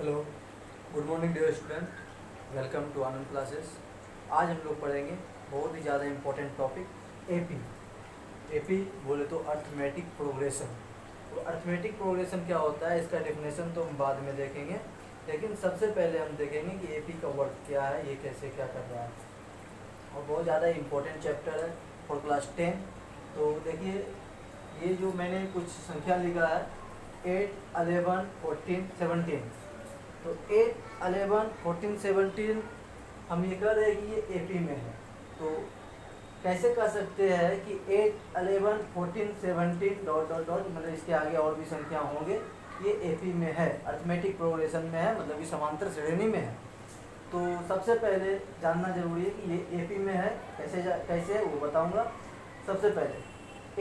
Hello, good morning dear student, welcome to Anand classes. आज हम लोग पढ़ेंगे बहुत ही ज़्यादा इम्पोर्टेंट टॉपिक एपी। एपी बोले तो अर्थमेटिक प्रोग्रेशन। तो अर्थमेटिक प्रोग्रेशन क्या होता है, इसका डेफिनेशन तो हम बाद में देखेंगे, लेकिन सबसे पहले हम देखेंगे कि एपी का वर्क क्या है, ये कैसे क्या कर रहा है। और बहुत ज़्यादा इम्पोर्टेंट चैप्टर है फॉर क्लास 10। तो देखिए, ये जो मैंने कुछ संख्या लिखा है 8, 11, 14, 17। तो 8, 11, 14, 17 हम ये कह रहे हैं कि ये एपी में है। तो कैसे कह सकते हैं कि 8, 11, 14, 17 डॉट डॉट डॉट, मतलब इसके आगे और भी संख्या होंगे, ये एपी में है, अर्थमेटिक प्रोग्रेशन में है, मतलब कि समांतर श्रेणी में है। तो सबसे पहले जानना जरूरी है कि ये एपी में है, कैसे है वो बताऊंगा। सबसे पहले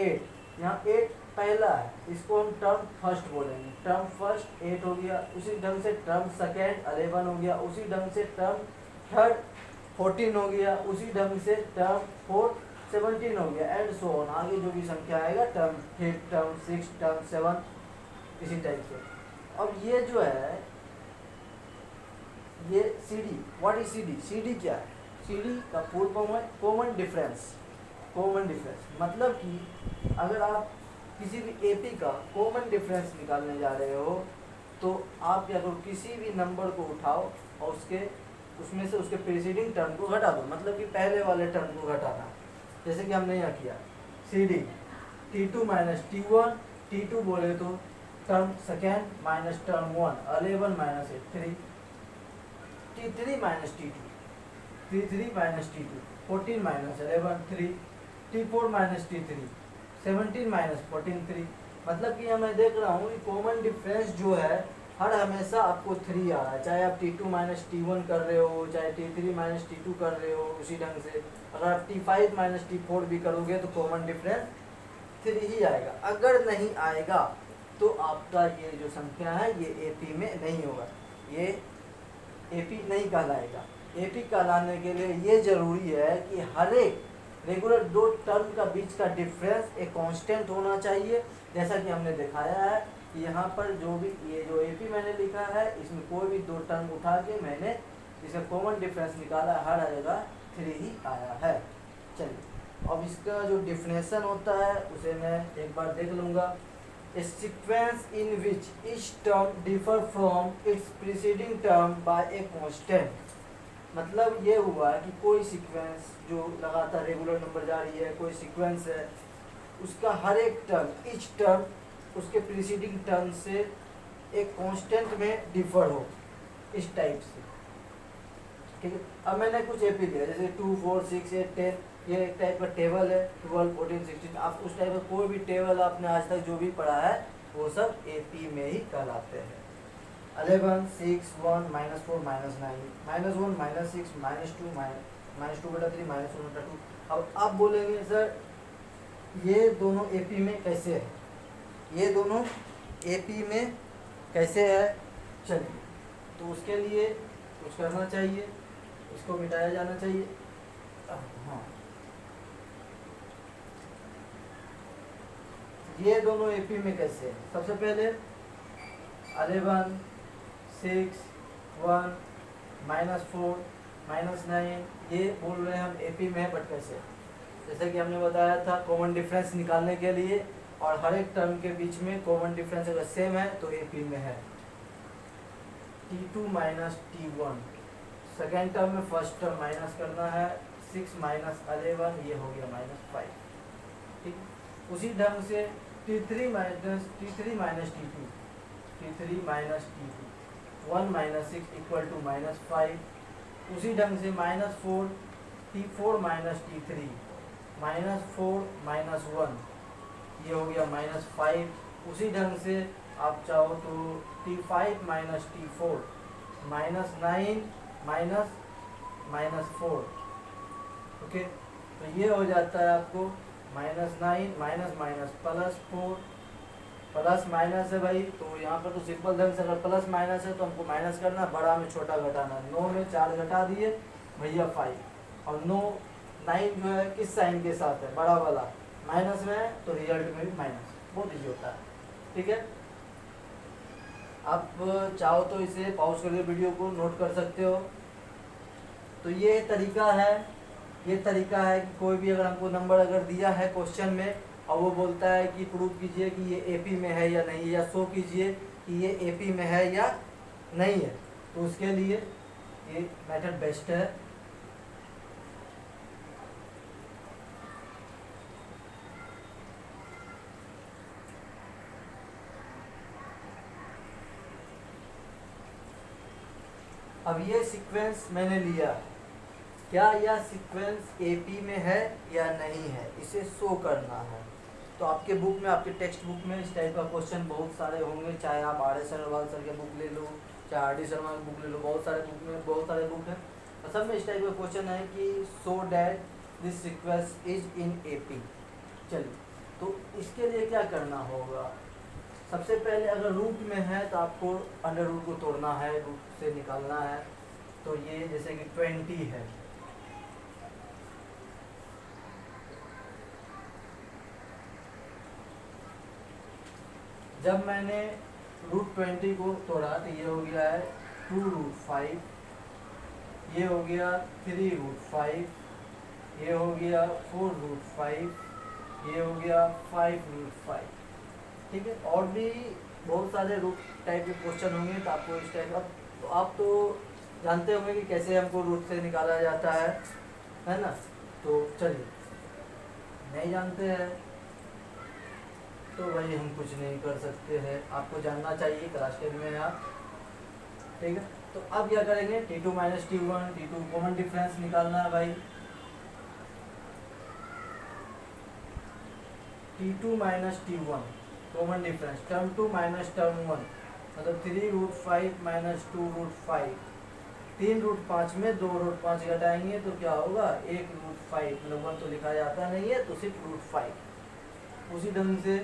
8, यहाँ 8 पहला है, इसको हम टर्म फर्स्ट बोलेंगे। टर्म फर्स्ट 8 हो गया, उसी ढंग से टर्म सेकेंड 11 हो गया, उसी ढंग से टर्म थर्ड 14 हो गया, उसी ढंग से टर्म फोर्थ 17 हो गया, एंड सो ऑन। आगे जो भी संख्या आएगा, टर्म 5, टर्म 6, टर्म 7, इसी टाइप से। अब ये जो है, ये C D, what is C D? C D क्या है? सी डी का फुल फॉर्म है कॉमन डिफरेंस। कॉमन डिफरेंस मतलब कि अगर आप किसी भी एपी का कॉमन डिफरेंस निकालने जा रहे हो, तो आप क्या करो, किसी भी नंबर को उठाओ और उसमें से उसके प्रीसीडिंग टर्म को घटा दो, मतलब कि पहले वाले टर्म को घटाना। जैसे कि हमने यहाँ किया C D, T2 minus T1, T2 बोले तो term second minus term 1, 11 minus 8, 3, T3 minus T2, T3 minus T2, 14 minus 11, 3, T4 minus T3, 17 minus 14, 3। मतलब कि मैं देख रहा हूँ कि कॉमन डिफरेंस जो है हर हमेशा आपको 3 आ रहा है, चाहे आप T2 माइनस T1 कर रहे हो, चाहे T3 माइनस T2 कर रहे हो। उसी ढंग से अगर आप T5 माइनस T4 भी करोगे तो कॉमन डिफरेंस 3 ही आएगा। अगर नहीं आएगा तो आपका ये जो संख्या है ये एपी में नहीं होगा, ये एपी नहीं कहलाएगा। एपी कहलाने के लिए ये जरूरी है कि हर एक रेगुलर दो टर्म का बीच का डिफरेंस एक कांस्टेंट होना चाहिए। जैसा कि हमने दिखाया है कि यहाँ पर जो भी ये जो एपी मैंने लिखा है, इसमें कोई भी दो टर्म उठा के मैंने इसका कॉमन डिफरेंस निकाला, हर जगह 3 ही आया है। चलिए, अब इसका जो डिफिनेशन होता है उसे मैं एक बार देख लूँगा। A sequence in which each term differ from its preceding term by a constant। मतलब ये हुआ कि कोई सीक्वेंस जो लगातार रेगुलर नंबर जा रही है, कोई सीक्वेंस है, उसका हर एक टर्म, ईच टर्म उसके प्रीसीडिंग टर्म से एक कांस्टेंट में डिफर हो, इस टाइप से। ठीक है, अब मैंने कुछ एपी दिया, जैसे 2, 4, 6, 8, 10, ये एक टाइप का टेबल है, 12, 14, 16। आप उस टाइप का कोई भी टेबल आपने आज तक जो भी पढ़ा है वो सब एपी में ही कहलाते हैं। 11, 6, 1, -4, -9, -1, -6, -2/3, -1/2। अब आप बोलेंगे सर ये दोनों एपी में कैसे है, ये दोनों एपी में कैसे है? चलिए, तो उसके लिए कुछ करना चाहिए, इसको मिटाया जाना चाहिए। हाँ, ये दोनों एपी में कैसे है? सबसे पहले 11, 6, 1, -4, -9, ये बोल रहे हैं हम एपी में है, बट कैसे? जैसे कि हमने बताया था कॉमन डिफरेंस निकालने के लिए, और हर एक टर्म के बीच में कॉमन डिफरेंस अगर सेम है तो एपी में है। T2 minus T1, second term में फर्स्ट टर्म माइनस करना है, 6 माइनस 11, ये हो गया -5। ठीक, उसी ढंग से T3 minus T2, T3 minus T2, 1 minus 6 equal to -5। उसी ढंग से -4 T4 माइनस T3, -4 -1, ये हो गया -5। उसी ढंग से आप चाहो तो T5 माइनस T4, -9 -4। ओके, तो ये हो जाता है आपको -9 +4, प्लस माइनस है भाई, तो यहाँ पर तो सिंपल ढंग से अगर प्लस माइनस है तो हमको माइनस करना, बड़ा में छोटा घटाना। 9 में 4 घटा दिए भैया 5, और 9 जो है किस साइन के साथ है, बड़ा वाला माइनस में है, तो रिजल्ट में भी माइनस। बहुत ईजी होता है। ठीक है, आप चाहो तो इसे पॉज करके वीडियो को नोट कर सकते हो। तो ये तरीका है, ये तरीका है कि कोई भी अगर हमको नंबर अगर दिया है क्वेश्चन में और वो बोलता है कि प्रूव कीजिए कि ये एपी में है या नहीं, या शो कीजिए कि ये एपी में है या नहीं है, तो उसके लिए ये मेथड बेस्ट है। अब ये सीक्वेंस मैंने लिया, क्या यह सीक्वेंस एपी में है या नहीं है, इसे शो करना है। तो आपके बुक में, आपके टेक्स्ट बुक में इस टाइप का क्वेश्चन बहुत सारे होंगे, चाहे आप आर एस अग्रवाल सर के बुक ले लो, चाहे आर डी शर्मा की बुक ले लो, बहुत सारे बुक में, बहुत सारे बुक हैं, असल में इस टाइप का क्वेश्चन है कि show that this sequence is in AP. चलिए, तो इसके लिए क्या करना होगा, सबसे पहले अगर रूट में है तो आपको अंडर रूट को तोड़ना है, रूट से निकालना है। तो ये जैसे कि 20 है, जब मैंने रूट 20 को तोड़ा तो ये हो गया है 2√5, ये हो गया 3√5, ये हो गया 4√5, ये हो गया 5√5। ठीक है, और भी बहुत सारे रूट टाइप के क्वेश्चन होंगे, तो आपको इस टाइप का, तो आप तो जानते होंगे कि कैसे हमको रूट से निकाला जाता है ना। तो चलिए, नहीं जानते हैं तो भाई हम कुछ नहीं कर सकते हैं, आपको जानना चाहिए, क्लास 10 में आप। ठीक है, तो अब क्या करेंगे, T2 minus T1, T2 common difference निकालना है भाई। T2 minus T1 common difference, term 2 minus term 1, मतलब 3√5 माइनस 2√5, 3√5 में 2√5 घटाएंगे तो क्या होगा, 1√5, मतलब 1 तो लिखा जाता नहीं है तो सिर्फ √5। उसी ढंग से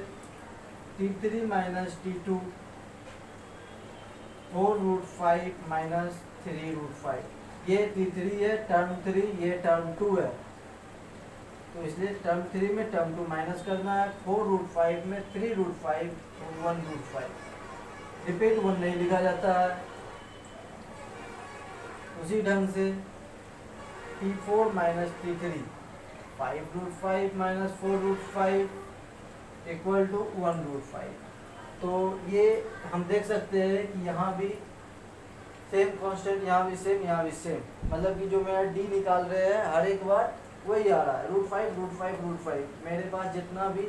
T3 माइनस T2, 4√5 माइनस 3√5, ये T3 है, टर्म 3, ये टर्म 2 है, तो इसलिए टर्म 3 में टर्म 2 माइनस करना है, 4√5 में 3√5, 1√5, रिपीट 1 नहीं लिखा जाता है। उसी ढंग से T4 minus T3, 5√5 minus 4√5 equal to 1√5। तो ये हम देख सकते हैं कि यहाँ भी सेम कांस्टेंट, यहाँ भी सेम, यहाँ भी सेम, मतलब कि जो मेरा डी निकाल रहे हैं हर एक बार वही आ रहा है, √5 मेरे पास जितना भी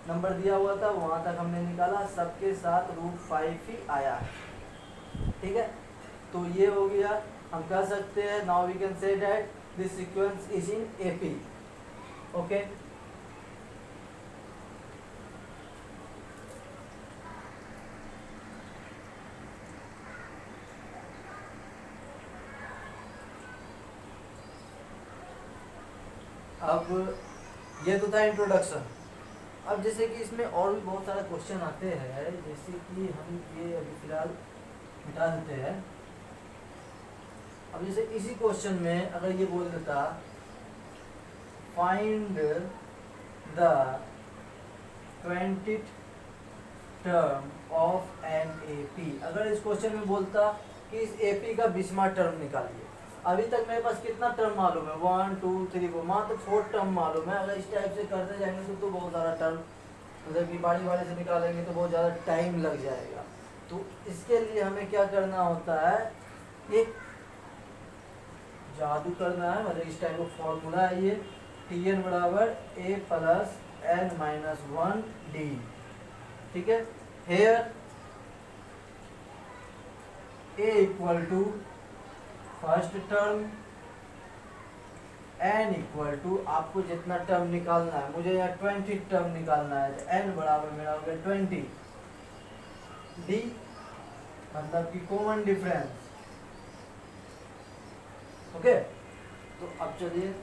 नंबर दिया हुआ था वहाँ तक हमने निकाला, सबके साथ √5 ही आया है। ठीक है, तो ये हो गया, हम कह सकते हैं now we can say that this sequence is in AP. Okay, अब ये तो था इंट्रोडक्शन। अब जैसे कि इसमें और भी बहुत सारे क्वेश्चन आते हैं, जैसे कि हम ये अभी फिलहाल मिटा देते हैं। अब जैसे इसी क्वेश्चन में अगर ये बोल देता find the 20th term of an AP, अगर इस क्वेश्चन में बोलता कि इस एपी का 20वां टर्म निकालिए, अभी तक मेरे पास कितना टर्म मालूम है, 1 2 3 4, मात्र 4 टर्म मालूम है। अगर इस टाइप से करते जाएंगे तो बहुत सारा टर्म, मतलब कि बारी बारी से निकालेंगे तो बहुत ज़्यादा टाइम लग जाएगा। तो इसके लिए हमें क्या करना होता है, एक जादू करना है, मतलब इस टाइप का फॉर्मूला है ये, Tn बराबर a plus n minus 1 D. ठीक है, here a equal to first term, n equal to आपको जितना टर्म निकालना है, मुझे यहाँ 20 टर्म निकालना है, तो n बराबर मेरा हो गया 20, d मतलब कि कॉमन डिफरेंस। ओके, तो अब चलिए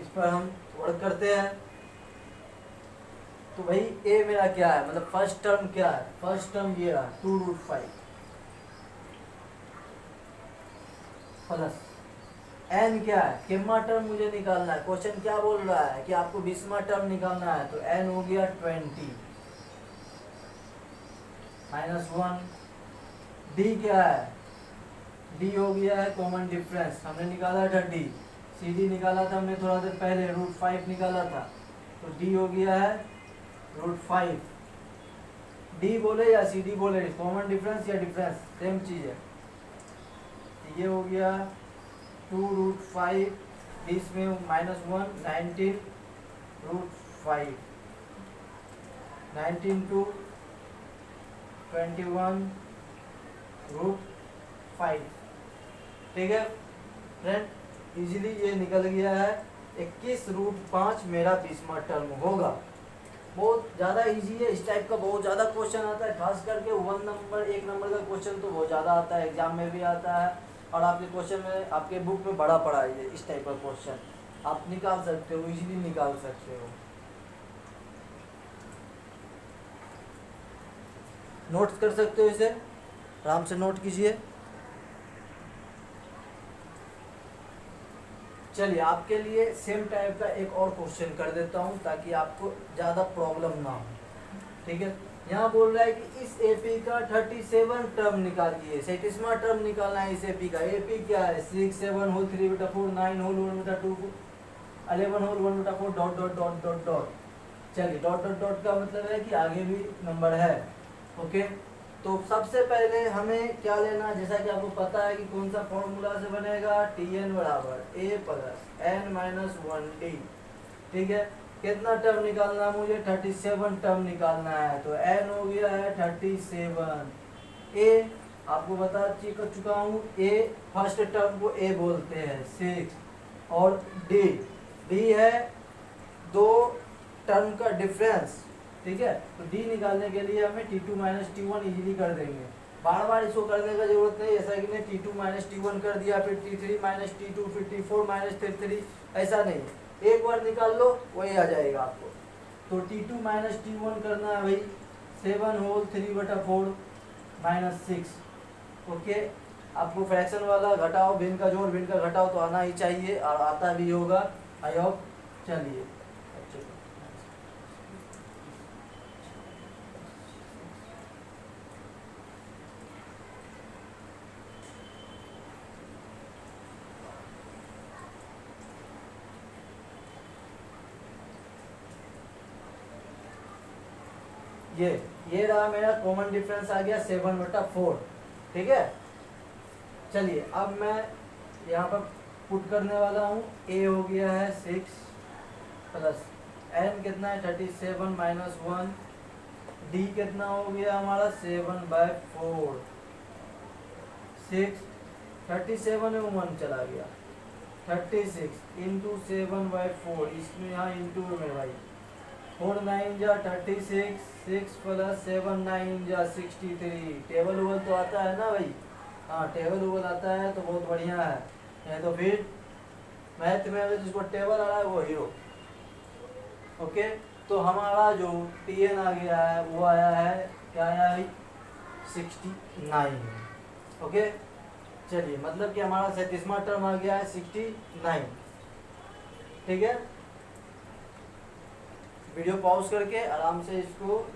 इस पर हम वर्क करते हैं। तो भाई a मेरा क्या है, मतलब फर्स्ट टर्म क्या है, फर्स्ट टर्म ये रहा 2√5 प्लस n क्या है, कितना टर्म मुझे निकालना है, क्वेश्चन क्या बोल रहा है कि आपको 20वां टर्म निकालना है, तो n हो गया 20 माइनस 1 डी क्या है, डी हो गया है कॉमन डिफरेंस, हमने निकाला था डी, सी डी निकाला था हमने थोड़ा देर पहले, √5 निकाला था, तो डी हो गया है √5। डी बोले या सी डी बोले, कॉमन डिफरेंस या डिफरेंस सेम चीज़ है। ये हो गया 2√5, इसमें -1, 19√5, 19 to 21√5। ठीक है फ्रेंड, इजीली ये निकल गया है। 21√5 मेरा 20वां टर्म होगा। बहुत ज़्यादा इजी है, इस टाइप का बहुत ज़्यादा क्वेश्चन आता है, खास करके 1 नंबर का क्वेश्चन तो बहुत ज़्यादा आता है, एग्जाम में भी आता है और आपके क्वेश्चन में, आपके बुक में बड़ा पड़ा है इस टाइप का क्वेश्चन, आप निकाल सकते हो, इजीली निकाल सकते हो। नोट्स कर सकते हो, इसे आराम से नोट कीजिए। चलिए आपके लिए सेम टाइप का एक और क्वेश्चन कर देता हूँ ताकि आपको ज़्यादा प्रॉब्लम ना हो। ठीक है, यहाँ बोल रहा है कि इस एपी का 37 टर्म निकालिए, 37वां टर्म निकालना है इस एपी का। एपी क्या है, 6, 7 whole 3/4, 9 whole 1/2, 11 whole 1/4, dot dot dot dot dot. चलिए डॉट डॉट डॉट का मतलब है कि आगे भी नंबर है। ओके, तो सबसे पहले हमें क्या लेना, जैसा कि आपको पता है कि कौन सा फॉर्मूला से बनेगा, Tn बराबर a प्लस n-1d। ठीक है, कितना टर्म निकालना है मुझे, 37 टर्म निकालना है, तो n हो गया है 37, a आपको बता चुका हूँ, a फर्स्ट टर्म को a बोलते हैं 6, और d है दो टर्म का डिफरेंस। ठीक है, तो d निकालने के लिए हमें T2 - T1 इजीली कर देंगे, बार बार इसको करने का जरूरत नहीं, ऐसा कि नहीं T2 - T1 कर दिया, फिर T3 - T2, फिर T4 - T3, ऐसा नहीं, एक बार निकाल लो वही आ जाएगा आपको। तो T2 - T1 करना है भाई, 7 होल 3/4 -6। ओके, आपको फ्रैक्शन वाला घटाओ, भिन्न का जोड़ भिन्न का घटाओ तो आना ही चाहिए, और आता भी होगा आई होप। चलिए ये रहा मेरा कॉमन डिफरेंस, आ गया 7/4। ठीक है, चलिए अब मैं यहाँ पर पुट करने वाला हूँ, a हो गया है 6 प्लस n कितना है 37 - 1, d कितना हो गया हमारा 7/4, 6 37 में 1 चला गया, 36 इंटू 7/4, इसमें यहाँ इंटू में भाई 4 9 जा 36, 6 प्लस 7 9 जा 63। टेबल उबल तो आता है ना भाई, हाँ टेबल उबल आता है तो बहुत बढ़िया है, नहीं तो फिर मैथ में अगर जिसको टेबल आ रहा है वो हीरो। ओके, तो हमारा जो Tn आ गया है वो आया है, क्या आया है 69। ओके, चलिए मतलब कि हमारा 37वां टर्म आ गया है 69। ठीक है, वीडियो पॉज करके आराम से इसको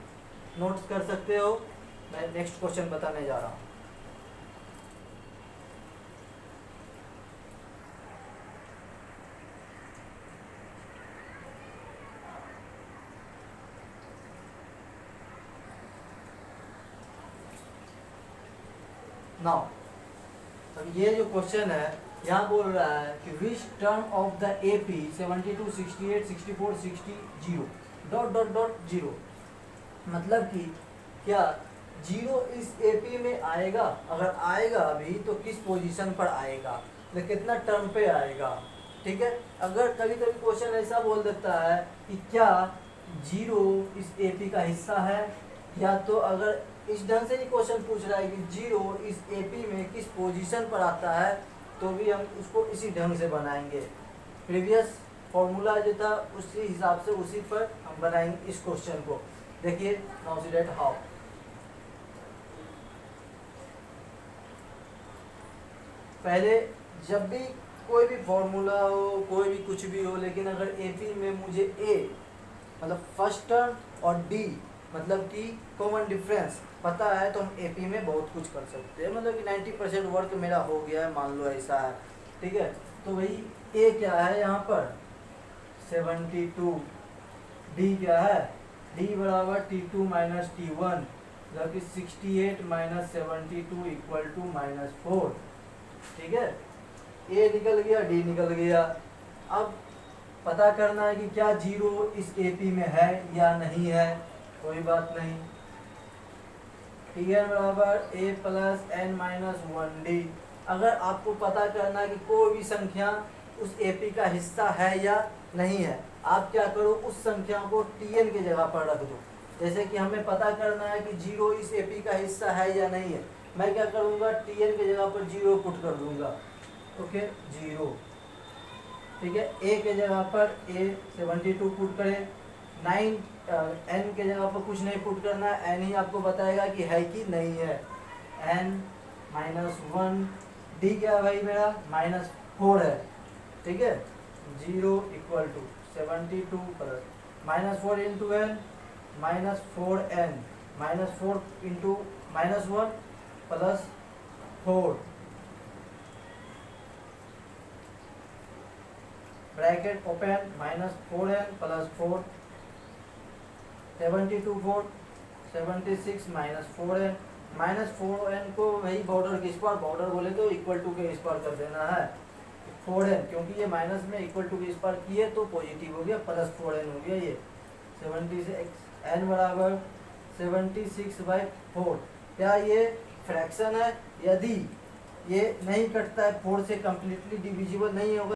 नोट्स कर सकते हो, मैं नेक्स्ट क्वेश्चन बताने जा रहा हूँ। नाउ अब ये जो क्वेश्चन है यहाँ बोल रहा है कि which term of the AP 72, 68, 64, 60 0 dot dot dot 0, मतलब कि क्या 0 इस AP में आएगा, अगर आएगा अभी तो किस पोजीशन पर आएगा, मतलब कितना टर्म पे आएगा। ठीक है, अगर कभी कभी क्वेश्चन ऐसा बोल देता है कि क्या 0 इस AP का हिस्सा है, या तो अगर इस ढंग से ही क्वेश्चन पूछ रहा है कि 0 इस AP में किस पोजीशन पर आता है, तो भी हम उसको इसी ढंग से बनाएंगे। प्रीवियस फॉर्मूला जो था उसी हिसाब से उसी पर हम बनाएंगे इस क्वेश्चन को। देखिए नाउ सी दैट हाउ। पहले जब भी कोई भी फॉर्मूला हो, कोई भी कुछ भी हो, लेकिन अगर AP में मुझे A मतलब फर्स्ट टर्म और D मतलब कि कॉमन डिफरेंस पता है तो हम एपी में बहुत कुछ कर सकते हैं, मतलब कि 90% वर्क मेरा हो गया है, मान लो ऐसा है, ठीक है। तो वही ए क्या है यहाँ पर 72, डी क्या है, डी बराबर T2 माइनस T1, मतलब कि 68 माइनस 72 इक्वल टू -4, ठीक है। ए निकल गया, डी निकल गया। अब पता करना है कि क्या जीरो इस एपी में है या नहीं है, कोई बात नहीं। टी एन बराबर ए प्लस एन माइनस 1 डी। अगर आपको पता करना है कि कोई भी संख्या उस एपी का हिस्सा है या नहीं है, आप क्या करो, उस संख्या को टी एन की जगह पर रख दो। जैसे कि हमें पता करना है कि जीरो इस एपी का हिस्सा है या नहीं है, मैं क्या करूँगा, टी एन की जगह पर जीरो पुट कर दूंगा, ओके, जीरो, ठीक है। ए के जगह पर ए 72 पुट करें, 9 एन के जगह पर कुछ नहीं पुट करना है, एन ही आपको बताएगा कि है कि नहीं है, एन -1, डी क्या है भाई मेरा -4 है, ठीक है। 0 equal to 72 plus -4 into n -4n -4 into -1 plus 4 bracket open -4n plus 4 72 4 76 -4n -4n को वही बॉर्डर के इस पार, बॉर्डर बोले तो इक्वल टू के इस पार कर देना है, 4n, क्योंकि ये माइनस में इक्वल टू के इस पार किए तो पॉजिटिव हो गया, प्लस 4n हो गया, ये 76 n बराबर 76/4। क्या ये फ्रैक्शन है? यदि ये नहीं कटता है 4 से, कम्प्लीटली डिविजिबल नहीं होगा